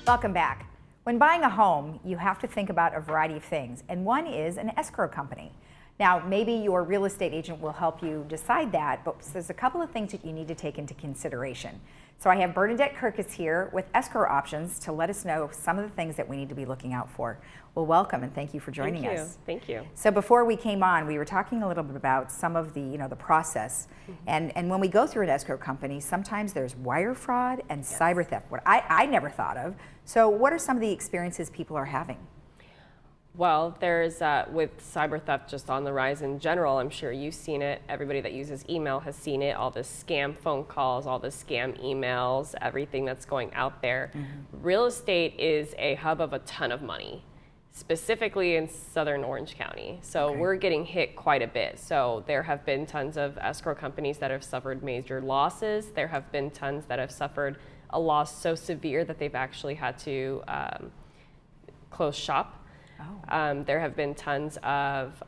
Welcome back. When buying a home, you have to think about a variety of things, and one is an escrow company. Now, maybe your real estate agent will help you decide that, but there's a couple of things that you need to take into consideration. So I have Bernadette Kirkus here with Escrow Options to let us know some of the things that we need to be looking out for. Well, welcome and thank you for joining us. Thank you. So before we came on, we were talking a little bit about some of the, the process. And when we go through an escrow company, sometimes there's wire fraud and cyber theft, what I never thought of. So what are some of the experiences people are having? Well, there's, with cyber theft just on the rise in general, I'm sure you've seen it. Everybody that uses email has seen it, all the scam phone calls, all the scam emails, everything that's going out there. Real estate is a hub of a ton of money, specifically in Southern Orange County. So we're getting hit quite a bit. So there have been tons of escrow companies that have suffered major losses. There have been tons that have suffered a loss so severe that they've actually had to close shop. There have been tons of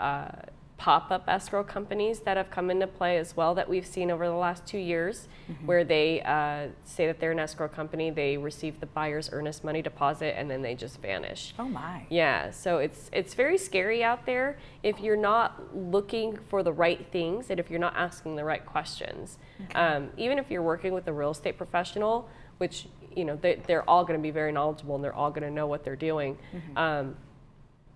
pop-up escrow companies that have come into play as well that we've seen over the last 2 years, where they say that they're an escrow company, they receive the buyer's earnest money deposit, and then they just vanish. Oh my. Yeah, so it's very scary out there if you're not looking for the right things and if you're not asking the right questions. Even if you're working with a real estate professional, which they're all going to be very knowledgeable and they're all going to know what they're doing.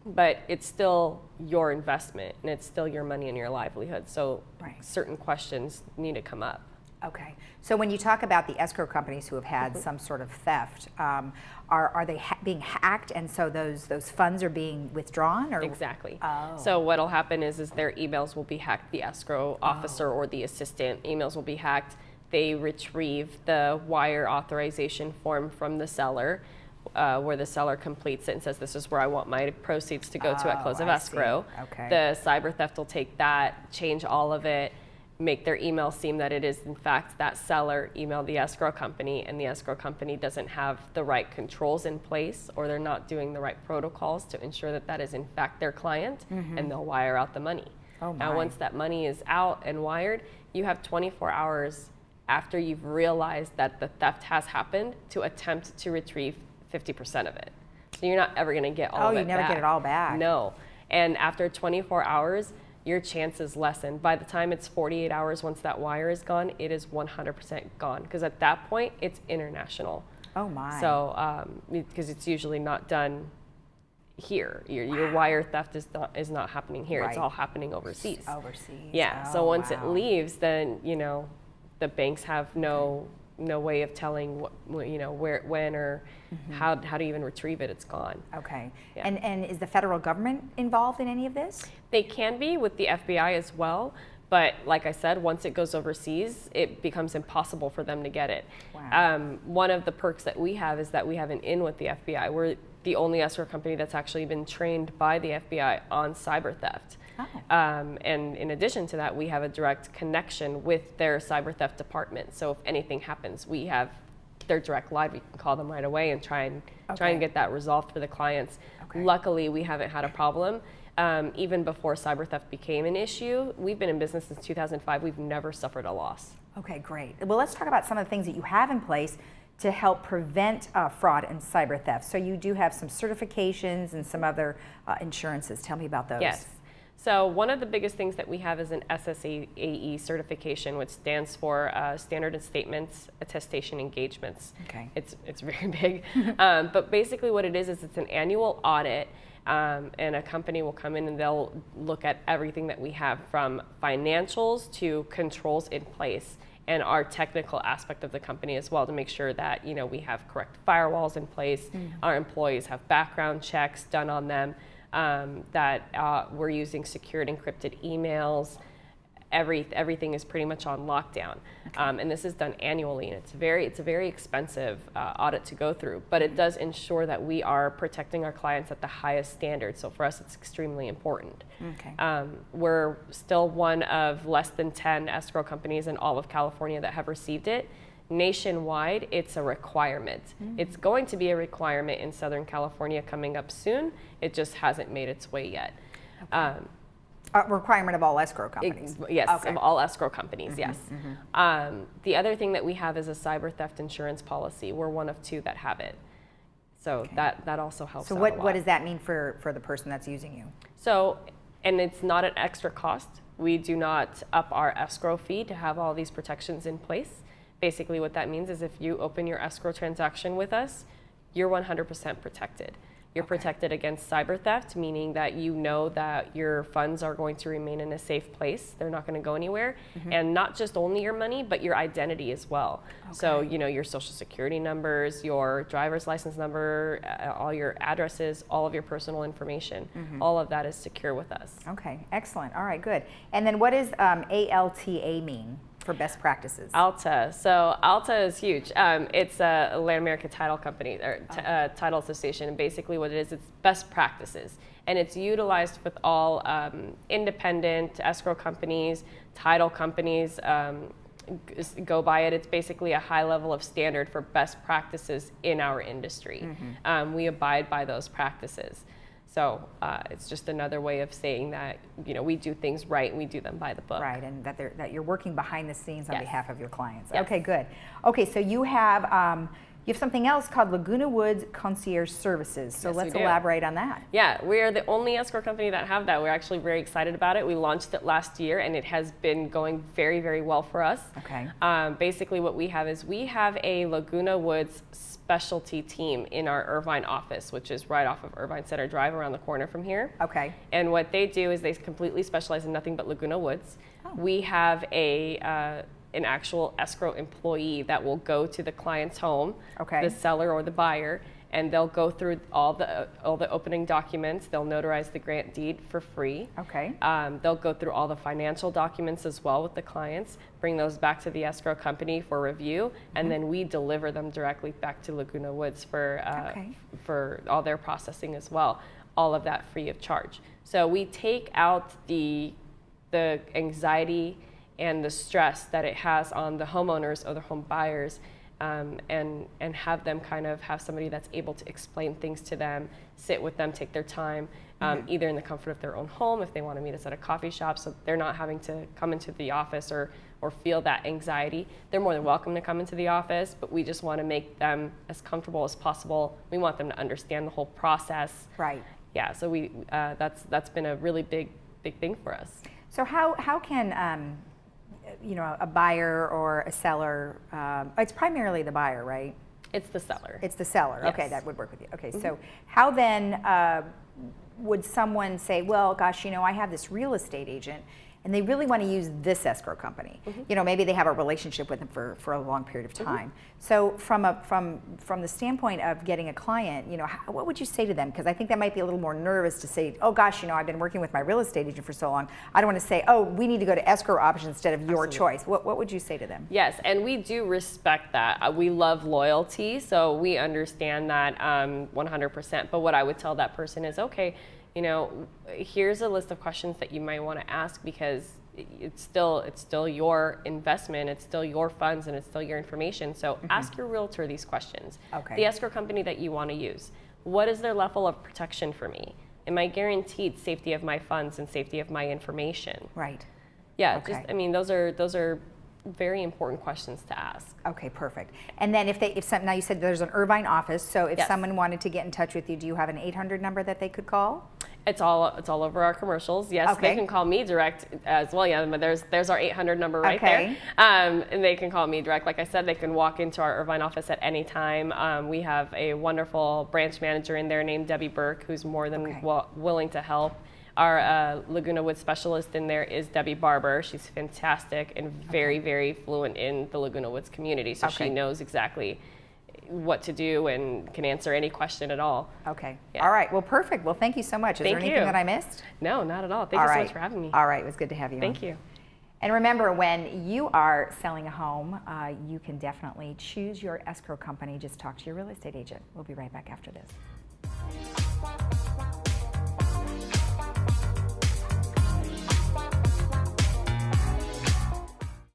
But it's still your investment and it's still your money and your livelihood. So certain questions need to come up. Okay. So when you talk about the escrow companies who have had some sort of theft, are they being hacked and so those funds are being withdrawn? Or? Exactly. So what'll happen is their emails will be hacked. The escrow officer or the assistant emails will be hacked. They retrieve the wire authorization form from the seller. Where the seller completes it and says, this is where I want my proceeds to go to at close of escrow. The cyber theft will take that, change all of it, make their email seem that it is in fact that seller emailed the escrow company, and the escrow company doesn't have the right controls in place, or they're not doing the right protocols to ensure that that is in fact their client, and they'll wire out the money. Now once that money is out and wired, you have 24 hours after you've realized that the theft has happened to attempt to retrieve 50% of it. So you're not ever going to get all of it back. Oh, you never get it all back. No. And after 24 hours, your chances lessen. By the time it's 48 hours, once that wire is gone, it is 100% gone. Because at that point, it's international. Oh my. So, because it's usually not done here. Your wire theft is not happening here. It's all happening overseas. Overseas. Yeah. So once it leaves, then, the banks have no way of telling where, when, or how to even retrieve it. It's gone. Okay. Yeah. And is the federal government involved in any of this? They can be with the FBI as well, but like I said, once it goes overseas, it becomes impossible for them to get it. Wow. One of the perks that we have is that we have an in with the FBI. We're the only escrow company that's actually been trained by the FBI on cyber theft. And in addition to that, we have a direct connection with their cyber theft department. So if anything happens, we have their direct line. We can call them right away and try and get that resolved for the clients. Luckily, we haven't had a problem. Even before cyber theft became an issue, we've been in business since 2005. We've never suffered a loss. Okay, great. Well, let's talk about some of the things that you have in place to help prevent fraud and cyber theft. So you do have some certifications and some other insurances. Tell me about those. Yes. So one of the biggest things that we have is an SSAE certification, which stands for Standard Statements Attestation Engagements. Okay. It's very big. But basically what it is it's an annual audit, and a company will come in and they'll look at everything that we have, from financials to controls in place, and our technical aspect of the company as well, to make sure that we have correct firewalls in place, our employees have background checks done on them, that we're using secured encrypted emails. Everything is pretty much on lockdown, and this is done annually, and it's a very expensive audit to go through, but it does ensure that we are protecting our clients at the highest standard. So for us, it's extremely important. We're still one of less than 10 escrow companies in all of California that have received it. Nationwide, it's a requirement. It's going to be a requirement in Southern California coming up soon. It just hasn't made its way yet. Requirement of all escrow companies? Yes, of all escrow companies, yes. The other thing that we have is a cyber theft insurance policy. We're one of two that have it. So Okay. that also helps So out a what lot. does that mean for the person that's using you? So, and it's not an extra cost. We do not up our escrow fee to have all these protections in place. Basically what that means is if you open your escrow transaction with us, you're 100% protected. You're Okay. protected against cyber theft, meaning that you know that your funds are going to remain in a safe place. They're not going to go anywhere. And not just only your money, but your identity as well. So, Okay. you know, your social security numbers, your driver's license number, all your addresses, all of your personal information, all of that is secure with us. Okay, excellent. All right, good. And then what does ALTA mean for best practices? ALTA. So ALTA is huge. It's a Latin American title company or title association. And basically, what it is, it's best practices, and it's utilized with all independent escrow companies, title companies. Go by it. It's basically a high level of standard for best practices in our industry. We abide by those practices. So it's just another way of saying that, you know, we do things right and we do them by the book. Right, and that you're working behind the scenes on Yes. behalf of your clients. Yes. Okay, good. Okay, so you have something else called Laguna Woods Concierge Services. So Yes, we let's do. elaborate on that. Yeah, we are the only escrow company that have that. We're actually very excited about it. We launched it last year and it has been going very, very well for us. Okay. Basically what we have is we have a Laguna Woods specialty team in our Irvine office, which is right off of Irvine Center Drive around the corner from here. Okay. And what they do is they completely specialize in nothing but Laguna Woods. We have an actual escrow employee that will go to the client's home, Okay. the seller or the buyer, and they'll go through all the opening documents. They'll notarize the grant deed for free. Okay. They'll go through all the financial documents as well with the clients, bring those back to the escrow company for review, and then we deliver them directly back to Laguna Woods for all their processing as well. All of that free of charge. So we take out the anxiety and the stress that it has on the homeowners or the home buyers, and have them kind of have somebody that's able to explain things to them, sit with them, take their time, either in the comfort of their own home if they want to meet us at a coffee shop, so they're not having to come into the office or feel that anxiety. They're more than welcome to come into the office, but we just want to make them as comfortable as possible. We want them to understand the whole process. Right. Yeah, so we that's been a really big thing for us. So how can you know, a buyer or a seller, it's primarily the buyer, right? It's the seller. It's the seller. Yes. Okay, that would work with you. Okay, so how then would someone say, well, gosh, you know, I have this real estate agent and they really want to use this escrow company. You know, maybe they have a relationship with them for a long period of time. So from the standpoint of getting a client, you know, what would you say to them? Because I think that might be a little more nervous to say, oh gosh, you know, I've been working with my real estate agent for so long. I don't want to say, oh, we need to go to escrow options instead of your choice. What would you say to them? Yes, and we do respect that. We love loyalty, so we understand that 100%. But what I would tell that person is, okay, you know, here's a list of questions that you might want to ask, because it's still your investment, it's still your funds, and it's still your information. So ask your realtor these questions. Okay. The escrow company that you want to use, what is their level of protection for me? Am I guaranteed safety of my funds and safety of my information? Right. Yeah, Okay. just, I mean, those are very important questions to ask. Okay, perfect. And then now you said there's an Irvine office, so if Yes. someone wanted to get in touch with you, do you have an 800 number that they could call? It's all over our commercials. Yes, Okay. they can call me direct as well. Yeah, but there's our 800 number right Okay. there. And they can call me direct. Like I said, they can walk into our Irvine office at any time. We have a wonderful branch manager in there named Debbie Burke, who's more than Okay. willing to help. Our Laguna Woods specialist in there is Debbie Barber. She's fantastic and very, very fluent in the Laguna Woods community. So Okay. she knows exactly what to do and can answer any question at all. Okay. Yeah. All right. Well, perfect. Well, thank you so much. Is there Thank anything you. that I missed? No, not at all. Thank All you so right. much for having me. All right. It was good to have you on. Thank you. And remember, when you are selling a home, you can definitely choose your escrow company. Just talk to your real estate agent. We'll be right back after this.